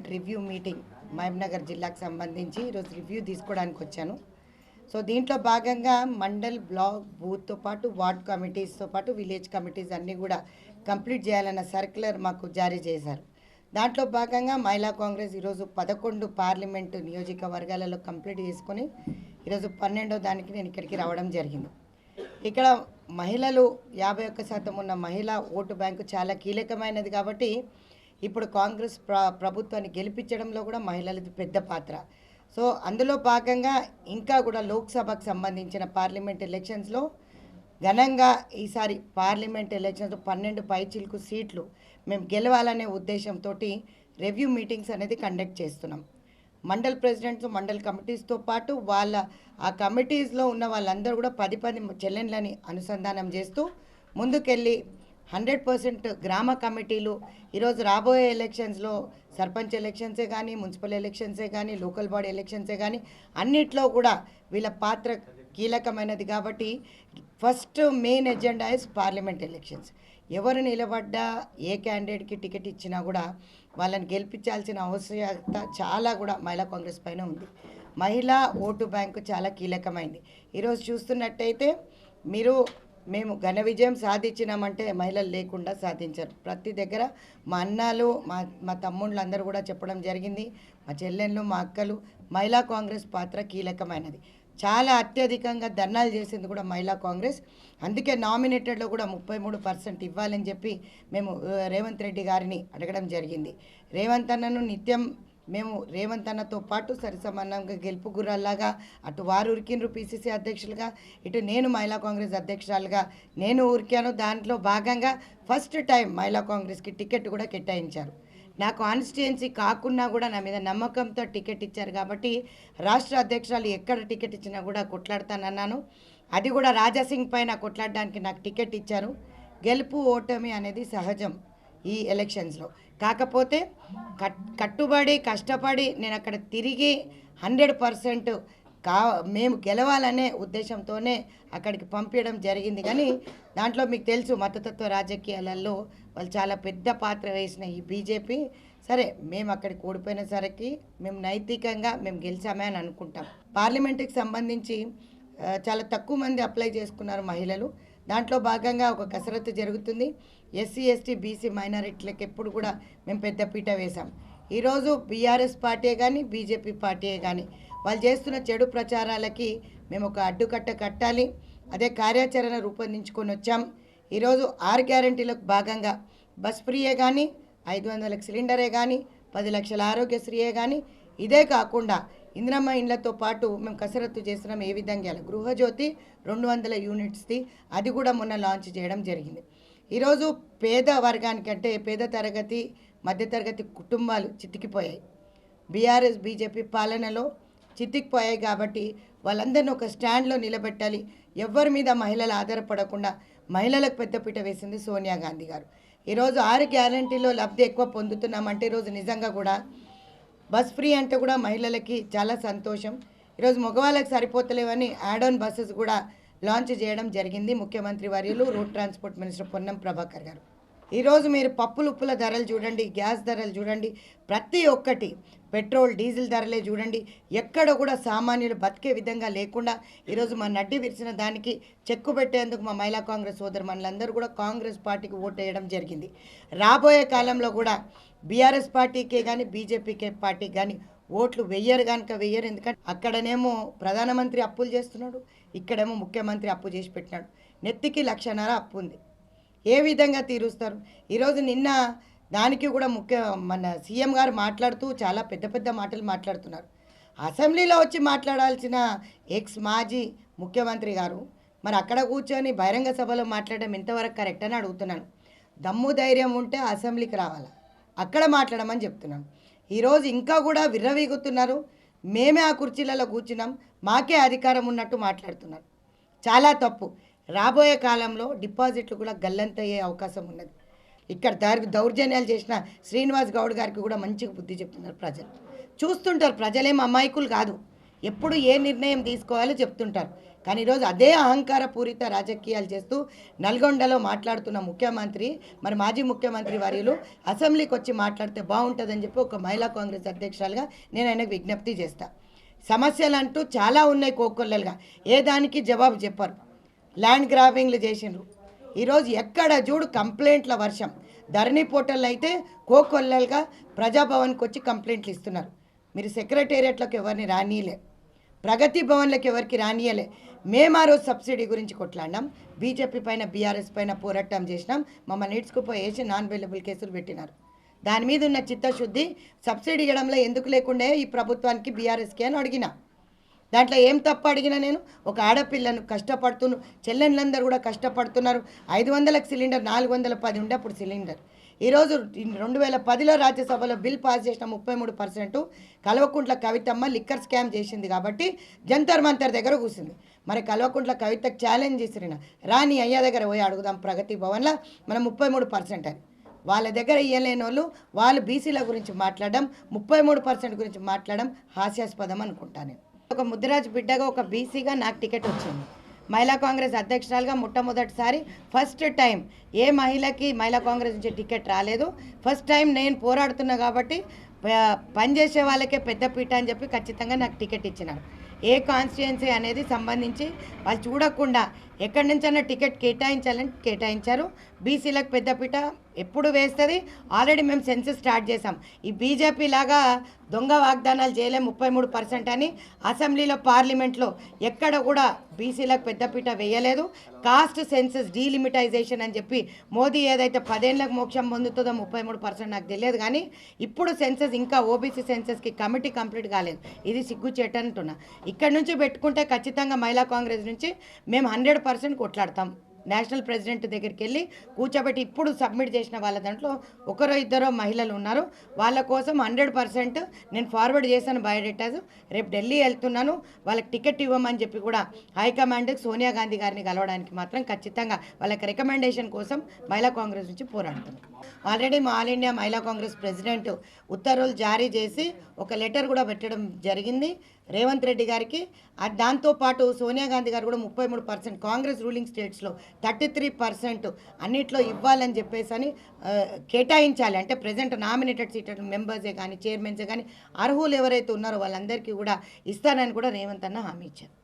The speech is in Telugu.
పార్లమెంట్ రివ్యూ మీటింగ్ మహబూబ్నగర్ జిల్లాకు సంబంధించి ఈరోజు రివ్యూ తీసుకోవడానికి వచ్చాను. సో దీంట్లో భాగంగా మండల్ బ్లాక్ బూత్తో పాటు వార్డ్ కమిటీస్తో పాటు విలేజ్ కమిటీస్ అన్నీ కూడా కంప్లీట్ చేయాలన్న సర్క్యులర్ మాకు జారీ చేశారు. దాంట్లో భాగంగా మహిళా కాంగ్రెస్ ఈరోజు 11 పార్లమెంటు నియోజకవర్గాలలో కంప్లీట్ చేసుకొని ఈరోజు 12వ దానికి నేను ఇక్కడికి రావడం జరిగింది. ఇక్కడ మహిళలు 51% ఉన్న మహిళా ఓటు బ్యాంకు చాలా కీలకమైనది కాబట్టి ఇప్పుడు కాంగ్రెస్ ప్రభుత్వాన్ని గెలిపించడంలో కూడా మహిళలది పెద్ద పాత్ర. సో అందులో భాగంగా ఇంకా కూడా లోక్సభకు సంబంధించిన పార్లమెంట్ ఎలక్షన్స్లో ఘనంగా ఈసారి పార్లమెంట్ ఎలక్షన్స్ 12 పైచిలకు సీట్లు మేము గెలవాలనే ఉద్దేశంతో రివ్యూ మీటింగ్స్ అనేది కండక్ట్ చేస్తున్నాం. మండల్ ప్రెసిడెంట్స్ మండల్ కమిటీస్తో పాటు ఆ కమిటీస్లో ఉన్న వాళ్ళందరూ కూడా 10 చెల్లెండ్లని అనుసంధానం చేస్తూ ముందుకెళ్ళి 100% గ్రామ కమిటీలు ఈరోజు రాబోయే ఎలక్షన్స్లో సర్పంచ్ ఎలక్షన్సే కానీ మున్సిపల్ ఎలక్షన్సే కానీ లోకల్ బాడీ ఎలక్షన్సే కానీ అన్నిట్లో కూడా వీళ్ళ పాత్ర కీలకమైనది కాబట్టి first main agenda is parliament elections. ఎవరు నిలబడ్డా ఏ క్యాండిడేట్కి టికెట్ ఇచ్చినా కూడా వాళ్ళని గెలిపించాల్సిన అవసరత చాలా కూడా మహిళా కాంగ్రెస్ పైన ఉంది. మహిళా ఓటు బ్యాంకు చాలా కీలకమైంది. ఈరోజు చూస్తున్నట్టయితే మేము ఘన విజయం సాధించినామంటే మహిళలు లేకుండా సాధించారు. ప్రతి దగ్గర మా అన్నాలు మా తమ్ముళ్ళు అందరూ కూడా చెప్పడం జరిగింది. మా చెల్లెళ్ళు మా అక్కలు మహిళా కాంగ్రెస్ పాత్ర కీలకమైనది. చాలా అత్యధికంగా ధర్నాలు చేసింది కూడా మహిళా కాంగ్రెస్. అందుకే నామినేటెడ్లో కూడా 33% ఇవ్వాలని చెప్పి మేము రేవంత్ రెడ్డి గారిని అడగడం జరిగింది. రేవంత్ అన్నను నిత్యం మేము రేవంత్ అన్నతో పాటు సరిసమానంగా గెలుపు గుర్రాల్లాగా అటు వారు ఉరికిండ్రు పిసిసి అధ్యక్షులుగా, ఇటు నేను మహిళా కాంగ్రెస్ అధ్యక్షురాలుగా నేను ఊరికాను. దాంట్లో భాగంగా ఫస్ట్ టైం మహిళా కాంగ్రెస్కి టికెట్ కూడా కేటాయించారు. నా కాన్స్టిట్యుయెన్సీ కాకున్నా కూడా నా మీద నమ్మకంతో టికెట్ ఇచ్చారు కాబట్టి రాష్ట్ర అధ్యక్షురాలు ఎక్కడ టికెట్ ఇచ్చినా కూడా కొట్లాడతానన్నాను. అది కూడా రాజాసింగ్ పైన కొట్లాడడానికి నాకు టికెట్ ఇచ్చారు. గెలుపు ఓటమి అనేది సహజం ఈ ఎలక్షన్స్లో. కాకపోతే కట్టుబడి కష్టపడి నేను అక్కడ తిరిగి 100% మేము గెలవాలనే ఉద్దేశంతోనే అక్కడికి పంపించడం జరిగింది. కానీ దాంట్లో మీకు తెలుసు మతతత్వ రాజకీయాలలో వాళ్ళు చాలా పెద్ద పాత్ర వేసిన ఈ బీజేపీ సరే మేము అక్కడికి ఓడిపోయిన సరికి మేము నైతికంగా మేము గెలిచామే అని అనుకుంటాం. పార్లమెంటుకి సంబంధించి చాలా తక్కువ మంది అప్లై చేసుకున్నారు మహిళలు. దాంట్లో భాగంగా ఒక కసరత్తు జరుగుతుంది. ఎస్సీ ఎస్టీ బీసీ మైనారిటీలకు ఎప్పుడు కూడా మేము పెద్దపీట వేశాం. ఈరోజు బీఆర్ఎస్ పార్టీయే కానీ బీజేపీ పార్టీయే కానీ వాళ్ళు చేస్తున్న చెడు ప్రచారాలకి మేము ఒక అడ్డుకట్ట కట్టాలి. అదే కార్యాచరణ రూపొందించుకొని వచ్చాం. ఈరోజు 6 గ్యారెంటీలకు భాగంగా బస్ ఫ్రీయే కానీ 500లకు సిలిండరే కానీ 10 లక్షల ఆరోగ్యశ్రీయే కానీ ఇదే కాకుండా ఇందిరమ్మ ఇండ్లతో పాటు మేము కసరత్తు చేస్తున్నాం. ఏ విధంగా గృహజ్యోతి 200 యూనిట్స్ది అది కూడా మొన్న లాంచ్ చేయడం జరిగింది. ఈరోజు పేద వర్గానికంటే పేద తరగతి మధ్యతరగతి కుటుంబాలు చితికిపోయాయి. బీఆర్ఎస్ బీజేపీ పాలనలో చితికిపోయాయి కాబట్టి వాళ్ళందరినీ ఒక స్టాండ్లో నిలబెట్టాలి. ఎవరి మీద మహిళలు ఆధారపడకుండా మహిళలకు పెద్దపీట వేసింది సోనియా గాంధీ గారు. ఈరోజు 6 గ్యారెంటీలో లబ్ధి ఎక్కువ పొందుతున్నామంటే ఈరోజు నిజంగా కూడా బస్ ఫ్రీ అంటే కూడా మహిళలకి చాలా సంతోషం. ఈరోజు మగవాళ్ళకి సరిపోతలేవని యాడ్ ఆన్ బస్సెస్ కూడా లాంచ్ చేయడం జరిగింది ముఖ్యమంత్రి వర్యులు road transport minister Ponnam Prabhakar గారు. ఈరోజు మీరు పప్పులు ఉప్పుల ధరలు చూడండి, గ్యాస్ ధరలు చూడండి, ప్రతి ఒక్కటి పెట్రోల్ డీజిల్ ధరలే చూడండి. ఎక్కడ కూడా సామాన్యులు బతికే విధంగా లేకుండా ఈరోజు మా నడ్డి విరిచిన దానికి చెక్కు పెట్టేందుకు మా మహిళా కాంగ్రెస్ సోదరుమణులందరూ కూడా కాంగ్రెస్ పార్టీకి ఓటు వేయడం జరిగింది. రాబోయే కాలంలో కూడా బీఆర్ఎస్ పార్టీకే కానీ బీజేపీకే పార్టీకి కానీ ఓట్లు వెయ్యరు. ఎందుకంటే అక్కడనేమో ప్రధానమంత్రి అప్పులు చేస్తున్నాడు, ఇక్కడేమో ముఖ్యమంత్రి అప్పు చేసి పెట్టినాడు. నెత్తికి 1.5 లక్ష అప్పు ఉంది. ఏ విధంగా తీరుస్తారు? ఈరోజు నిన్న దానికి కూడా మన సీఎం గారు మాట్లాడుతూ చాలా పెద్ద మాటలు మాట్లాడుతున్నారు. అసెంబ్లీలో వచ్చి మాట్లాడాల్సిన మాజీ ముఖ్యమంత్రి గారు మరి అక్కడ కూర్చొని బహిరంగ సభలో మాట్లాడడం ఎంతవరకు కరెక్ట్ అని అడుగుతున్నాను. దమ్ము ధైర్యం ఉంటే అసెంబ్లీకి రావాలా, అక్కడ మాట్లాడమని చెప్తున్నాను. ఈరోజు ఇంకా కూడా విర్రవీగుతున్నారు. మేమే ఆ కుర్చీలలో కూర్చున్నాం, మాకే అధికారం ఉన్నట్టు మాట్లాడుతున్నారు. చాలా తప్పు. రాబోయే కాలంలో డిపాజిట్లు కూడా గల్లంతయ్యే అవకాశం ఉన్నది. ఇక్కడ దౌర్జన్యాలు చేసిన శ్రీనివాస్ గౌడ్ గారికి కూడా మంచిగా బుద్ధి చెప్తున్నారు. ప్రజలు చూస్తుంటారు. ప్రజలేం అమాయకులు కాదు. ఎప్పుడు ఏ నిర్ణయం తీసుకోవాలో చెప్తుంటారు. కానీ ఈరోజు అదే అహంకార పూరిత రాజకీయాలు చేస్తూ నల్గొండలో మాట్లాడుతున్న ముఖ్యమంత్రి, మరి మాజీ ముఖ్యమంత్రి వర్యులు అసెంబ్లీకి వచ్చి మాట్లాడితే బాగుంటుందని చెప్పి ఒక మహిళా కాంగ్రెస్ అధ్యక్షురాలుగా నేను ఆయనకు విజ్ఞప్తి చేస్తా. సమస్యలు అంటూ చాలా ఉన్నాయి కోకొల్లలుగా, ఏ దానికి జవాబు చెప్పరు. ల్యాండ్ గ్రాబింగ్లు చేసిండ్రు. ఈరోజు ఎక్కడ చూడు కంప్లైంట్ల వర్షం. ధరణి పోర్టల్ అయితే కోకొల్లలుగా ప్రజాభవన్కి వచ్చి కంప్లైంట్లు ఇస్తున్నారు. మీరు సెక్రటేరియట్లకు ఎవరిని రానియలే, ప్రగతి భవన్లకు ఎవరికి రానియలే. మేము ఆ రోజు సబ్సిడీ గురించి కొట్లాడినాం, బీజేపీ పైన బీఆర్ఎస్ పైన పోరాటం చేసినాం. మమ్మల్ని ఈడ్చుకుపోయేసి నాన్ అవైలబుల్ కేసులు పెట్టినారు. దాని మీద ఉన్న చిత్తశుద్ధి సబ్సిడీ ఇవ్వడంలో ఎందుకు లేకుండా ఈ ప్రభుత్వానికి బీఆర్ఎస్కి అని అడిగిన. దాంట్లో ఏం తప్పు అడిగినా నేను? ఒక ఆడపిల్లను చెల్లెళ్ళందరూ కూడా కష్టపడుతున్నారు. 500లకు సిలిండర్ 410 ఉండే అప్పుడు సిలిండర్. ఈరోజు 2010లో రాజ్యసభలో బిల్ పాస్ చేసిన 33% కల్వకుంట్ల కవితమ్మ లిక్కర్ స్కామ్ చేసింది కాబట్టి జంతర్ మంతర్ దగ్గర కూర్చుంది. మరి కల్వకుంట్ల కవితకు ఛాలెంజ్ చేసిరిన, రాని అయ్యా దగ్గర పోయి అడుగుదాం ప్రగతి భవన్లో మనం 33% అని. వాళ్ళ దగ్గర ఇయ్యలేని వాళ్ళు బీసీల గురించి మాట్లాడడం, 33% గురించి మాట్లాడడం హాస్యాస్పదం అనుకుంటాను. ఒక ముద్దురాజు బిడ్డగా, ఒక బీసీగా నాకు టికెట్ వచ్చింది. మహిళా కాంగ్రెస్ అధ్యక్షురాలుగా మొట్టమొదటిసారి ఫస్ట్ టైం ఏ మహిళకి మహిళా కాంగ్రెస్ నుంచి టికెట్ రాలేదు. ఫస్ట్ టైం నేను పోరాడుతున్నా కాబట్టి పనిచేసే వాళ్ళకే పెద్దపీట అని చెప్పి ఖచ్చితంగా నాకు టికెట్ ఇచ్చినారు. ఏ కాన్స్టిట్యుయెన్సీ అనేది సంబంధించి వాళ్ళు చూడకుండా ఎక్కడి నుంచైనా టికెట్ కేటాయించాలని కేటాయించారు. బీసీలకు పెద్దపీట ఎప్పుడు వేస్తుంది. ఆల్రెడీ మేము సెన్సస్ స్టార్ట్ చేసాం. ఈ బీజేపీ లాగా దొంగ వాగ్దానాలు చేయలేం 33% అని. అసెంబ్లీలో పార్లమెంట్లో ఎక్కడ కూడా బీసీలకు పెద్దపీట వేయలేదు. కాస్ట్ సెన్సస్ డీలిమిటైజేషన్ అని చెప్పి మోదీ ఏదైతే 10 ఏళ్ళకు మోక్షం పొందుతుందో 33% నాకు తెలియదు. కానీ ఇప్పుడు సెన్సస్ ఇంకా ఓబీసీ సెన్సస్కి కమిటీ కంప్లీట్ కాలేదు. ఇది సిగ్గుచేట అంటున్నా. ఇక్కడ నుంచి పెట్టుకుంటే ఖచ్చితంగా మహిళా కాంగ్రెస్ నుంచి మేము 100% కొట్లాడతాం. నేషనల్ ప్రెసిడెంట్ దగ్గరికి వెళ్ళి కూర్చోబెట్టి ఇప్పుడు సబ్మిట్ చేసిన వాళ్ళ దాంట్లో ఒకరో ఇద్దరో మహిళలు ఉన్నారు. వాళ్ళ కోసం 100% నేను ఫార్వర్డ్ చేశాను బయోడేటాస్. రేపు ఢిల్లీ వెళ్తున్నాను, వాళ్ళకి టికెట్ ఇవ్వమని చెప్పి కూడా హైకమాండ్కి సోనియా గాంధీ గారిని కలవడానికి మాత్రం ఖచ్చితంగా వాళ్ళకి రికమెండేషన్ కోసం మహిళా కాంగ్రెస్ నుంచి పోరాడుతున్నాను. ఆల్రెడీ మా ఆల్ ఇండియా మహిళా కాంగ్రెస్ ప్రెసిడెంట్ ఉత్తర్వులు జారీ చేసి ఒక లెటర్ కూడా పెట్టడం జరిగింది రేవంత్ రెడ్డి గారికి. దాంతోపాటు సోనియా గాంధీ గారు కూడా 33% కాంగ్రెస్ రూలింగ్ స్టేట్స్లో 33% అన్నిట్లో ఇవ్వాలని చెప్పేసి అని కేటాయించాలి. అంటే ప్రజెంట్ నామినేటెడ్ సీట్ మెంబర్సే కానీ చైర్మన్సే కానీ అర్హులు ఎవరైతే ఉన్నారో వాళ్ళందరికీ కూడా ఇస్తానని కూడా రేవంత్ అన్న హామీ ఇచ్చారు.